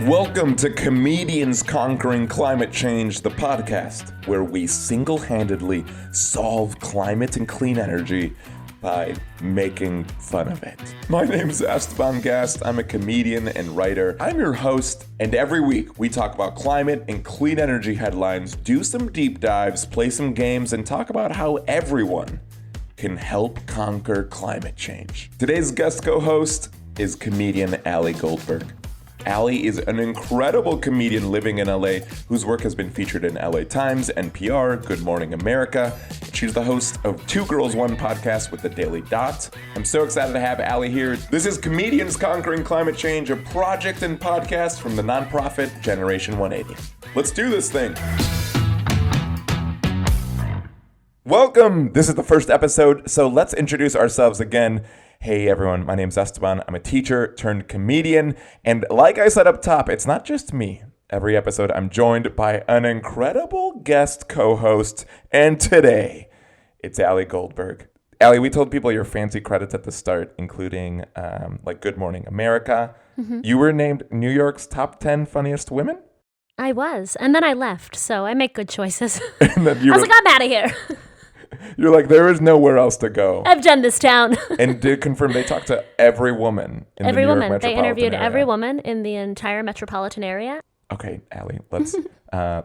Welcome to Comedians Conquering Climate Change, the podcast, where we single-handedly solve climate and clean energy by making fun of it. My name's Esteban Gast. I'm a comedian and writer. I'm your host, and every week we talk about climate and clean energy headlines, do some deep dives, play some games, and talk about how everyone can help conquer climate change. Today's guest co-host is comedian Alli Goldberg. Alli is an incredible comedian living in LA whose work has been featured in LA Times, NPR, Good Morning America. She's the host of Two Girls, One podcast with The Daily Dot. I'm so excited to have Alli here. This is Comedians Conquering Climate Change, a project and podcast from the nonprofit Generation 180. Let's do this thing. Welcome. This is the first episode, so let's introduce ourselves again. Hey everyone, my name's Esteban. I'm a teacher turned comedian, and like I said up top, it's not just me. Every episode I'm joined by an incredible guest co-host, and today it's Alli Goldberg. Alli, we told people your fancy credits at the start, including like Good Morning America. Mm-hmm. You were named New York's top 10 funniest women? I was, and then I left, so I make good choices. And then I was like, I'm out of here. You're like, there is nowhere else to go. I've done this town. And did confirm they talked to every woman in the New York metropolitan They interviewed area. Every woman in the entire metropolitan area. Okay, Alli, let's,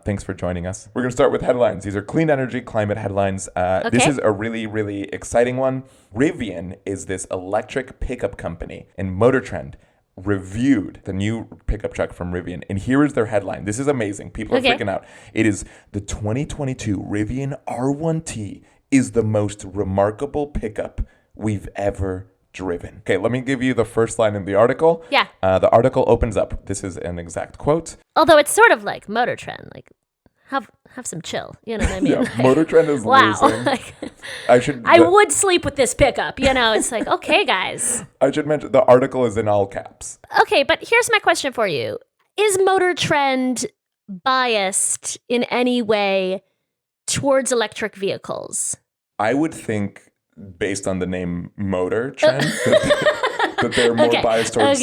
thanks for joining us. We're going to start with headlines. These are clean energy, climate headlines. Okay. This is a really, really exciting one. Rivian is this electric pickup company, and Motor Trend reviewed the new pickup truck from Rivian, and here is their headline. This is amazing. People are freaking out. It is the 2022 Rivian R1T is the most remarkable pickup we've ever driven. Okay, let me give you the first line in the article. Yeah. The article opens up. This is an exact quote. Although it's sort of like Motor Trend, like have some chill. You know what I mean? Yeah, like, Motor Trend is losing. Like, I would sleep with this pickup. You know, it's like, okay, guys. I should mention the article is in all caps. Okay, but here's my question for you. Is Motor Trend biased in any way towards electric vehicles? I would think, based on the name Motor Trend, that they're more biased towards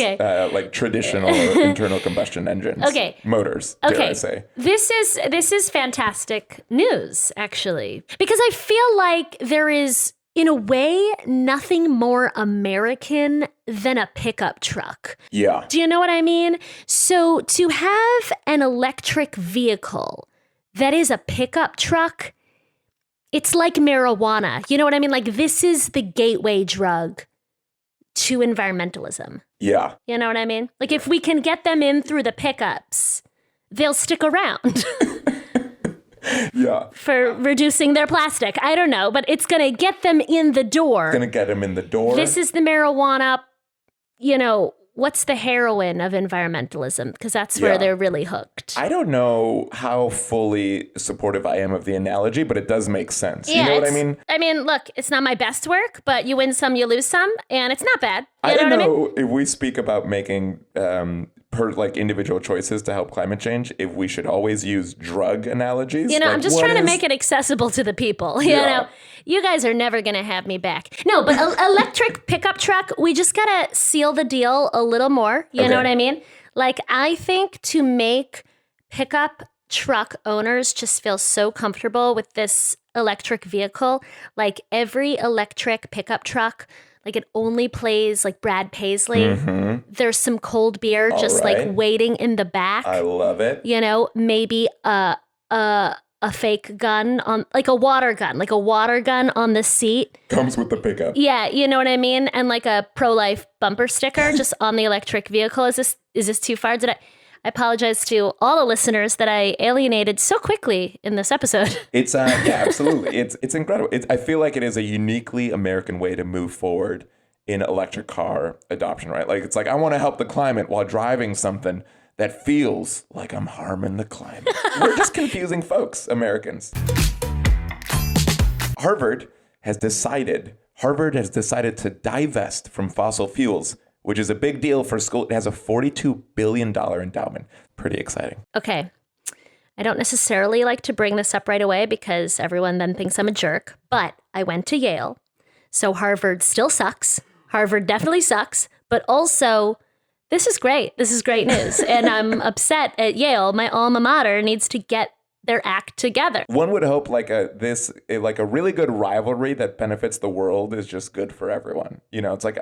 like traditional internal combustion engines. Okay. Motors, dare I say. This is fantastic news, actually. Because I feel like there is, in a way, nothing more American than a pickup truck. Yeah. Do you know what I mean? So to have an electric vehicle that is a pickup truck, it's like marijuana. You know what I mean? Like, this is the gateway drug to environmentalism. Yeah. You know what I mean? Like, if we can get them in through the pickups, they'll stick around. Yeah. For reducing their plastic. I don't know, but it's going to get them in the door. It's going to get them in the door. This is the marijuana, you know, what's the heroin of environmentalism? Because that's where they're really hooked. I don't know how fully supportive I am of the analogy, but it does make sense. Yeah, you know what I mean? I mean, look, it's not my best work, but you win some, you lose some, and it's not bad. I don't know if we speak about making individual choices to help climate change, if we should always use drug analogies. You know, I'm just trying to make it accessible to the people. You know, you guys are never going to have me back. No, but electric pickup truck, we just got to seal the deal a little more. You know what I mean? Like, I think to make pickup truck owners just feel so comfortable with this electric vehicle, like every electric pickup truck, like it only plays like Brad Paisley. Mm-hmm. There's some cold beer just like waiting in the back. I love it. You know, maybe a fake gun on, like a water gun on the seat. Comes with the pickup. Yeah, you know what I mean? And like a pro-life bumper sticker just on the electric vehicle. Is this too far? I apologize to all the listeners that I alienated so quickly in this episode. It's yeah, absolutely. It's incredible. I feel like it is a uniquely American way to move forward in electric car adoption, right? Like, it's like, I want to help the climate while driving something that feels like I'm harming the climate. We're just confusing folks, Americans. Harvard has decided to divest from fossil fuels, which is a big deal for school. It has a $42 billion endowment. Pretty exciting. Okay. I don't necessarily like to bring this up right away because everyone then thinks I'm a jerk, but I went to Yale. So Harvard still sucks. Harvard definitely sucks, but also This is great. This is great news. And I'm upset at Yale. My alma mater needs to get their act together. One would hope like a really good rivalry that benefits the world is just good for everyone. You know, it's like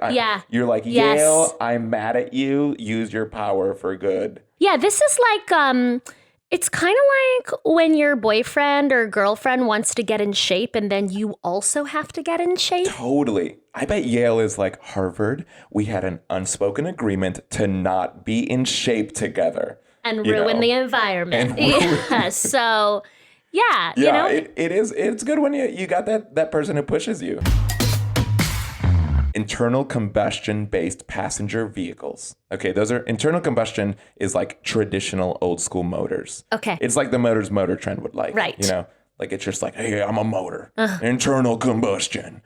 you're like, Yes. Yale, I'm mad at you. Use your power for good. Yeah, this is like it's kind of like when your boyfriend or girlfriend wants to get in shape and then you also have to get in shape. Totally. I bet Yale is like Harvard. We had an unspoken agreement to not be in shape together. And ruin the environment. Yeah. So, yeah, you know. It's good when you got that person who pushes you. Internal combustion-based passenger vehicles. Okay, those are internal combustion is like traditional old school motors. Okay. It's like the motor trend would like. Right. You know, like it's just like, hey, I'm a motor. Internal combustion.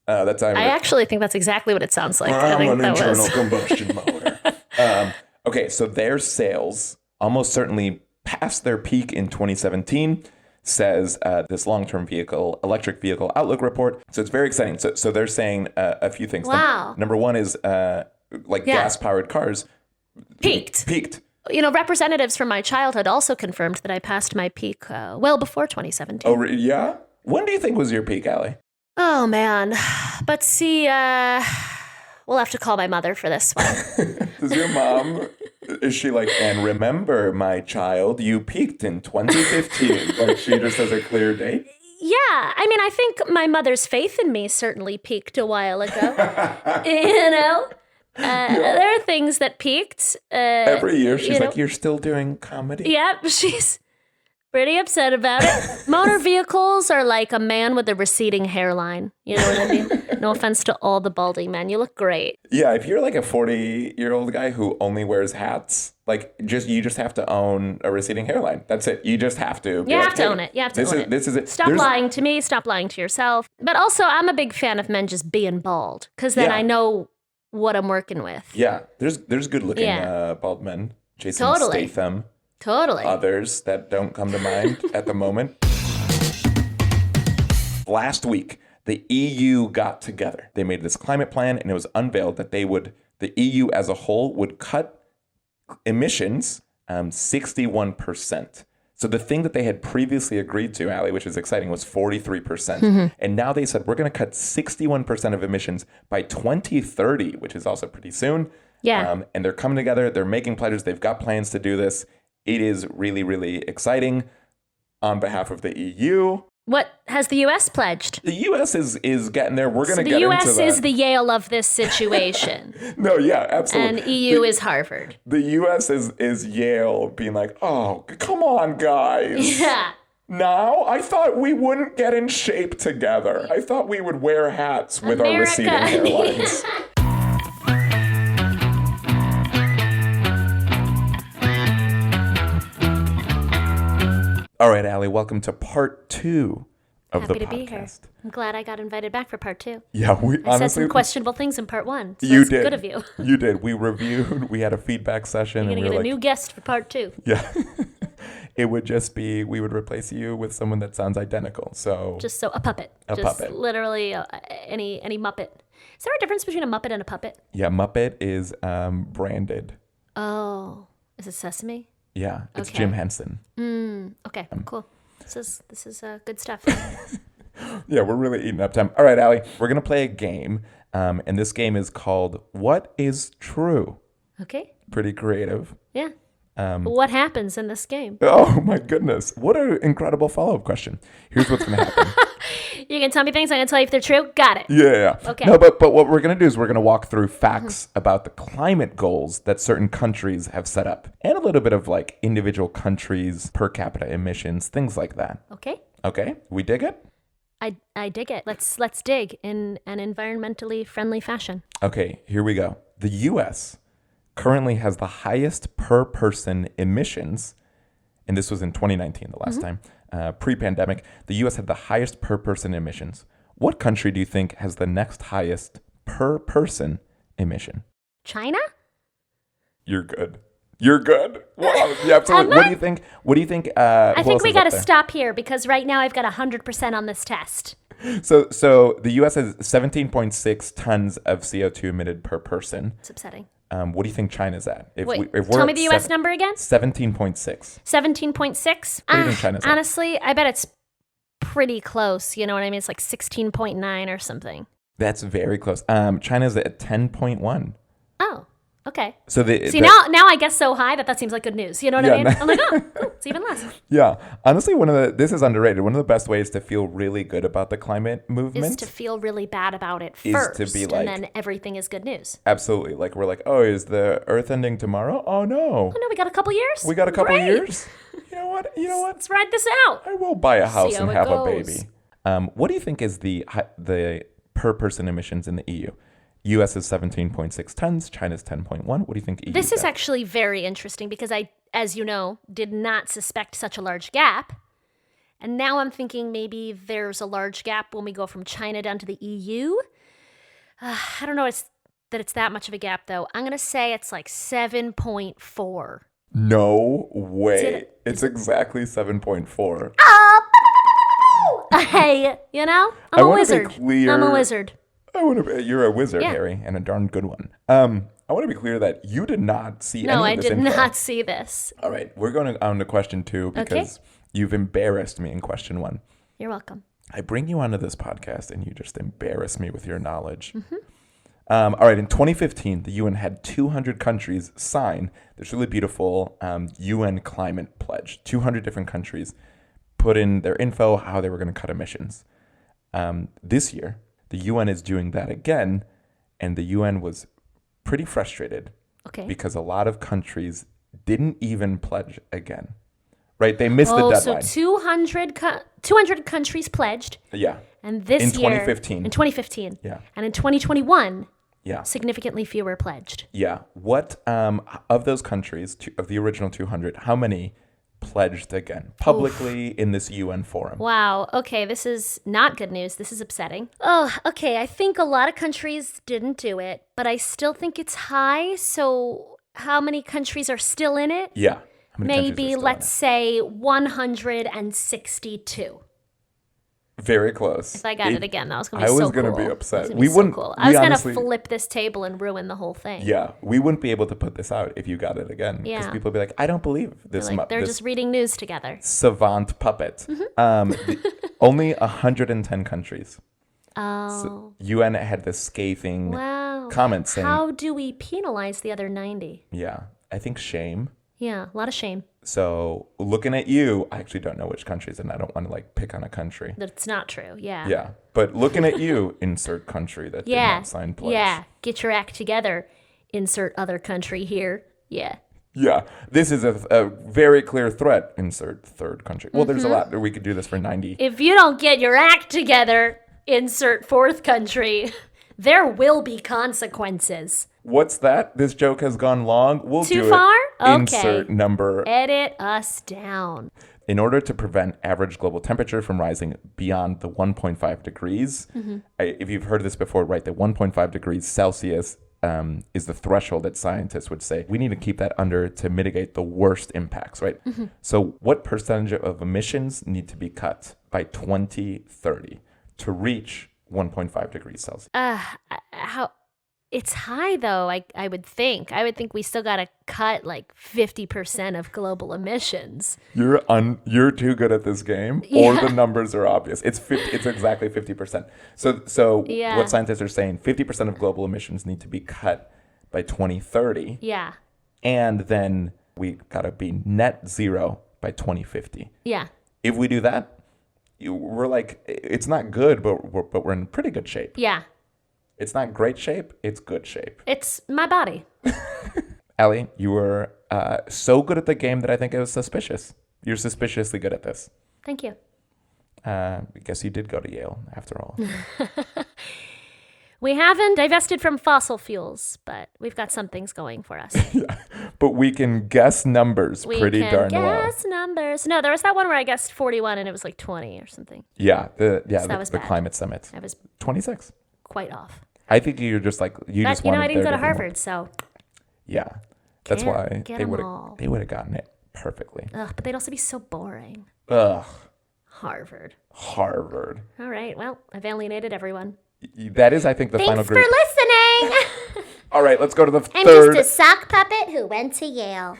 That's I actually think that's exactly what it sounds like. I I'm think an that internal was. combustion motor. Okay, so their sales almost certainly passed their peak in 2017, says this long-term electric vehicle outlook report. So it's very exciting. So they're saying a few things. Wow. Number one is gas-powered cars Peaked. You know, representatives from my childhood also confirmed that I passed my peak well before 2017. Oh, yeah? When do you think was your peak, Allie? Oh, man. But see, we'll have to call my mother for this one. Does your mom... Is she like, and remember, my child, you peaked in 2015? Like she just has a clear date? Yeah. I mean, I think my mother's faith in me certainly peaked a while ago. You know? There are things that peaked. Every year she's like, you're still doing comedy? Yep. She's pretty upset about it. Motor vehicles are like a man with a receding hairline. You know what I mean? No offense to all the balding men. You look great. Yeah, if you're like a 40-year-old guy who only wears hats, like you just have to own a receding hairline. That's it. You just have to. You have to own it. You have to own it. This is it. Stop lying to me. Stop lying to yourself. But also, I'm a big fan of men just being bald because then I know what I'm working with. Yeah, there's good-looking bald men. Jason Statham. Totally. Others that don't come to mind at the moment. Last week, the EU got together. They made this climate plan, and it was unveiled that the EU as a whole would cut emissions 61%. So the thing that they had previously agreed to, Allie, which is exciting, was 43%. Mm-hmm. And now they said, we're going to cut 61% of emissions by 2030, which is also pretty soon. Yeah. And they're coming together. They're making pledges. They've got plans to do this. It is really, really exciting on behalf of the EU. What has the U.S. pledged? The U.S. is getting there. We're going to get into that. The U.S. is the Yale of this situation. No, yeah, absolutely. And EU is Harvard. The U.S. is Yale being like, oh, come on, guys. Yeah. Now? I thought we wouldn't get in shape together. I thought we would wear hats with our receding hairlines. All right, Allie, welcome to part 2 of the podcast. Happy to be here. I'm glad I got invited back for part 2. Yeah, I said some questionable things in part 1. So you that's did. Good of you. You did. We reviewed. We had a feedback session. You're going to get a new guest for part 2. Yeah. It would just be, we would replace you with someone that sounds identical. So a puppet. A puppet. Literally any Muppet. Is there a difference between a Muppet and a puppet? Yeah, Muppet is branded. Oh, is it Sesame? Yeah, it's Jim Henson. Okay, cool. This is good stuff. Yeah, we're really eating up time. All right, Allie, we're going to play a game. And this game is called What is True? Okay. Pretty creative. Yeah. What happens in this game? Oh, my goodness. What an incredible follow-up question. Here's what's going to happen. You can tell me things, I'm going to tell you if they're true. Got it. Yeah. Okay. No, but what we're going to do is we're going to walk through facts about the climate goals that certain countries have set up. And a little bit of like individual countries, per capita emissions, things like that. Okay. Okay. We dig it? I dig it. Let's dig in an environmentally friendly fashion. Okay, here we go. The U.S. currently has the highest per person emissions, and this was in 2019, the last time, pre-pandemic. The U.S. had the highest per person emissions. What country do you think has the next highest per person emission? China? You're good. You're good. Wow. Yeah, absolutely. What do you think? I think we got to stop here because right now I've got 100% on this test. So the U.S. has 17.6 tons of CO2 emitted per person. It's upsetting. What do you think China's at? If Wait, we're tell me at the U.S. number again. 17.6. 17.6. What do you think China's at? Honestly, I bet it's pretty close. You know what I mean? It's like 16.9 or something. That's very close. China's at 10.1. Oh, okay. So now I guess so high that seems like good news. You know what I mean? I'm like, oh, cool, it's even less. Yeah. Honestly, this is underrated. One of the best ways to feel really good about the climate movement Is to feel really bad about it is first, to be like, and then everything is good news. Absolutely. Like, we're like, oh, is the Earth ending tomorrow? Oh, no. Oh, no, we got a couple years? We got a couple Great. years? You know what? Let's ride this out. I will buy a house and have a goes. baby. What do you think is the per person emissions in the EU? US is 17.6 tons. China's 10.1. What do you think EU This is actually very interesting because I, as you know, did not suspect such a large gap. And now I'm thinking maybe there's a large gap when we go from China down to the EU. I don't know that it's that much of a gap, though. I'm going to say it's like 7.4. No way. It's exactly 7.4. Hey, I'm a wizard. I'm a wizard. You're a wizard, Yeah. Harry, and a darn good one. I want to be clear that you did not see any of this No, I did info. not see this. All right, we're going on to question 2 because you've embarrassed me in question 1. You're welcome. I bring you onto this podcast and you just embarrass me with your knowledge. All right, in 2015, the UN had 200 countries sign this really beautiful UN climate pledge. 200 different countries put in their info, how they were going to cut emissions. This year, the UN is doing that again, and the UN was pretty frustrated because a lot of countries didn't even pledge again. Right? They missed the deadline. So 200 countries pledged. Yeah. And this in year... 2015. In 2015. Yeah. And in 2021... Yeah. Significantly fewer pledged. Yeah. What, of those countries, of the original 200, how many pledged again publicly in this UN forum? Wow. Okay, this is not good news. This is upsetting. Oh, okay. I think a lot of countries didn't do it, but I still think it's high. So how many countries are still in it? Yeah. How many countries are Maybe, still let's say 162. Very close. If I got it again, that was going to be so cool. I was going to be upset. We wouldn't. So cool. I was going to flip this table and ruin the whole thing. Yeah, we wouldn't be able to put this out if you got it again. Because people would be like, I don't believe this. They're just reading news together. Savant puppet. Only 110 countries. Oh. So UN had this scathing comment saying, how do we penalize the other 90? Yeah, I think shame. Yeah, a lot of shame. So looking at you, I actually don't know which countries, and I don't want to pick on a country. That's not true. Yeah. Yeah, but looking at you, insert country that did not sign pledge. Yeah, get your act together. Insert other country here. Yeah. Yeah, this is a very clear threat. Insert third country. Well, there's a lot. We could do this for 90. If you don't get your act together, insert fourth country. There will be consequences. What's that? This joke has gone long. We'll do it. Too far? Okay. Insert number. Edit us down. In order to prevent average global temperature from rising beyond the 1.5 degrees, if you've heard this before, right, the 1.5 degrees Celsius is the threshold that scientists would say we need to keep that under to mitigate the worst impacts, right? So what percentage of emissions need to be cut by 2030 to reach 1.5 degrees Celsius? It's high though. I would think we still got to cut 50% of global emissions. You're too good at this game, or the numbers are obvious. It's exactly 50%. So what scientists are saying, 50% of global emissions need to be cut by 2030. Yeah. And then we got to be net zero by 2050. Yeah. If we do that, we're it's not good, but we're in pretty good shape. Yeah. It's not great shape. It's good shape. It's my body. Alli, you were so good at the game that I think it was suspicious. You're suspiciously good at this. Thank you. I guess you did go to Yale, after all. We haven't divested from fossil fuels, but we've got some things going for us. But we can guess numbers pretty darn well. We can guess numbers. No, there was that one where I guessed 41 and it was 20 or something. Yeah, the bad. climate summit. I was 26. Quite off. I think you're just you just wanted I didn't go to there be more. Harvard, so. Yeah, that's why get they 'em would all. have gotten it perfectly. Ugh, but they'd also be so boring. Ugh. Harvard. All right, well, I've alienated everyone. That is, I think, the final group. Thanks for listening. All right, let's go to the I'm third. just a sock puppet who went to Yale.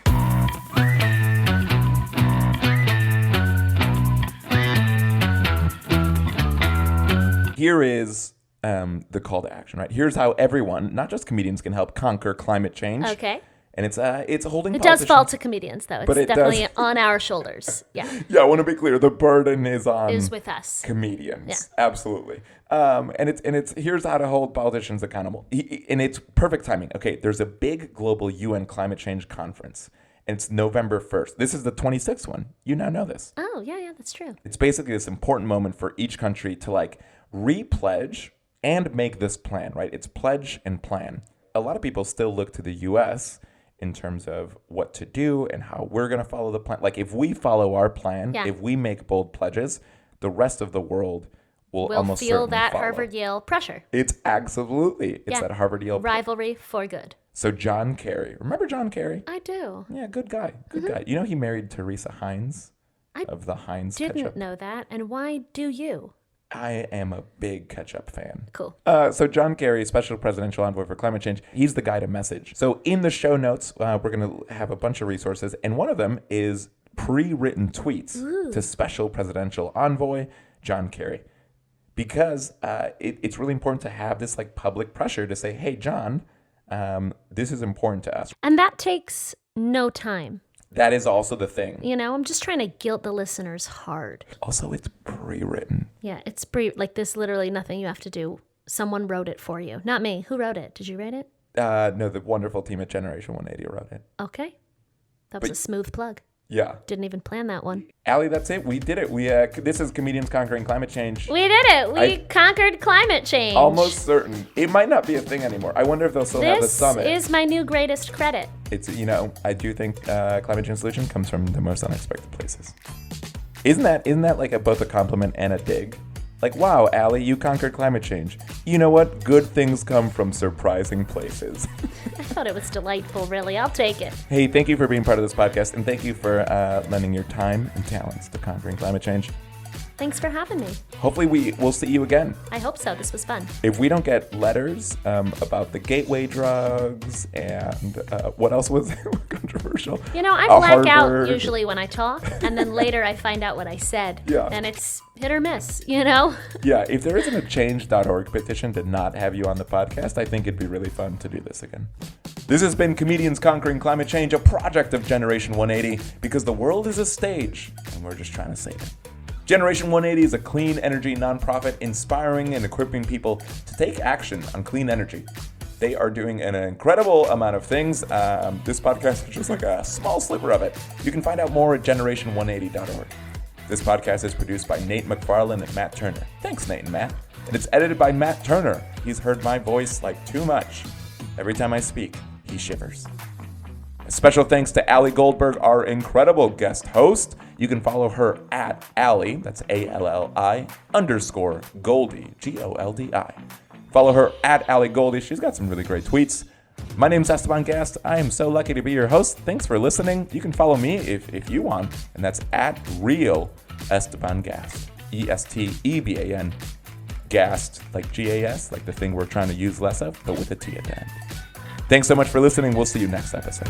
Here is the call to action, right? Here's how everyone, not just comedians, can help conquer climate change. Okay. And it's holding. It does fall to comedians, though. It's But it definitely does. on our shoulders. Yeah. Yeah, I want to be clear. The burden is on Is with us. comedians. Yeah. Absolutely. And it's here's how to hold politicians accountable. And it's perfect timing. Okay, there's a big global UN climate change conference, and it's November 1st. This is the 26th one. You now know this. Oh, yeah, that's true. It's basically this important moment for each country to like re-pledge and make this plan, right? It's pledge and plan. A lot of people still look to the US in terms of what to do and how we're going to follow the plan. Like if we follow our plan, if we make bold pledges, the rest of the world will We'll almost feel certainly that follow. Harvard-Yale pressure. It's absolutely. It's that Harvard-Yale. Rivalry for good. So John Kerry. Remember John Kerry? I do. Yeah, good guy. Good guy. You know he married Teresa Heinz I of the Heinz Didn't ketchup. know that. And why do you? I am a big ketchup fan. Cool. So John Kerry, Special Presidential Envoy for Climate Change, he's the guy to message. So in the show notes, we're going to have a bunch of resources, and one of them is pre-written tweets to Special Presidential Envoy John Kerry, because it's really important to have this like public pressure to say, hey, John, this is important to us. And that takes no time. That is also the thing. You know, I'm just trying to guilt the listeners hard. Also, it's pre-written. Yeah, it's like this literally nothing you have to do. Someone wrote it for you. Not me. Who wrote it? Did you write it? No, the wonderful team at Generation 180 wrote it. Okay. That was a smooth plug. Yeah. Didn't even plan that one. Alli, that's it. We did it. This is Comedians Conquering Climate Change. We did it. We conquered climate change. Almost certain. It might not be a thing anymore. I wonder if they'll still have the summit. This is my new greatest credit. It's, I do think climate change solution comes from the most unexpected places. Isn't that like both a compliment and a dig? Like, wow, Alli, you conquered climate change. You know what? Good things come from surprising places. I thought it was delightful, really. I'll take it. Hey, thank you for being part of this podcast, and thank you for lending your time and talents to conquering climate change. Thanks for having me. Hopefully we'll see you again. I hope so. This was fun. If we don't get letters about the gateway drugs and what else was controversial? I black Harvard. out usually when I talk, and then later I find out what I said. Yeah. And it's hit or miss, Yeah, if there isn't a change.org petition to not have you on the podcast, I think it'd be really fun to do this again. This has been Comedians Conquering Climate Change, a project of Generation 180, because the world is a stage, and we're just trying to save it. Generation 180 is a clean energy nonprofit inspiring and equipping people to take action on clean energy. They are doing an incredible amount of things. This podcast is just like a small sliver of it. You can find out more at generation180.org. This podcast is produced by Nate McFarlane and Matt Turner. Thanks, Nate and Matt. And it's edited by Matt Turner. He's heard my voice like too much. Every time I speak, he shivers. A special thanks to Alli Goldberg, our incredible guest host. You can follow her at Alli, that's ALLI, _Goldie, GOLDI. Follow her at Alli Goldie. She's got some really great tweets. My name's Esteban Gast. I am so lucky to be your host. Thanks for listening. You can follow me if you want, and that's at Real Esteban Gast, ESTEBAN. Gast, like GAS, like the thing we're trying to use less of, but with a T at the end. Thanks so much for listening. We'll see you next episode.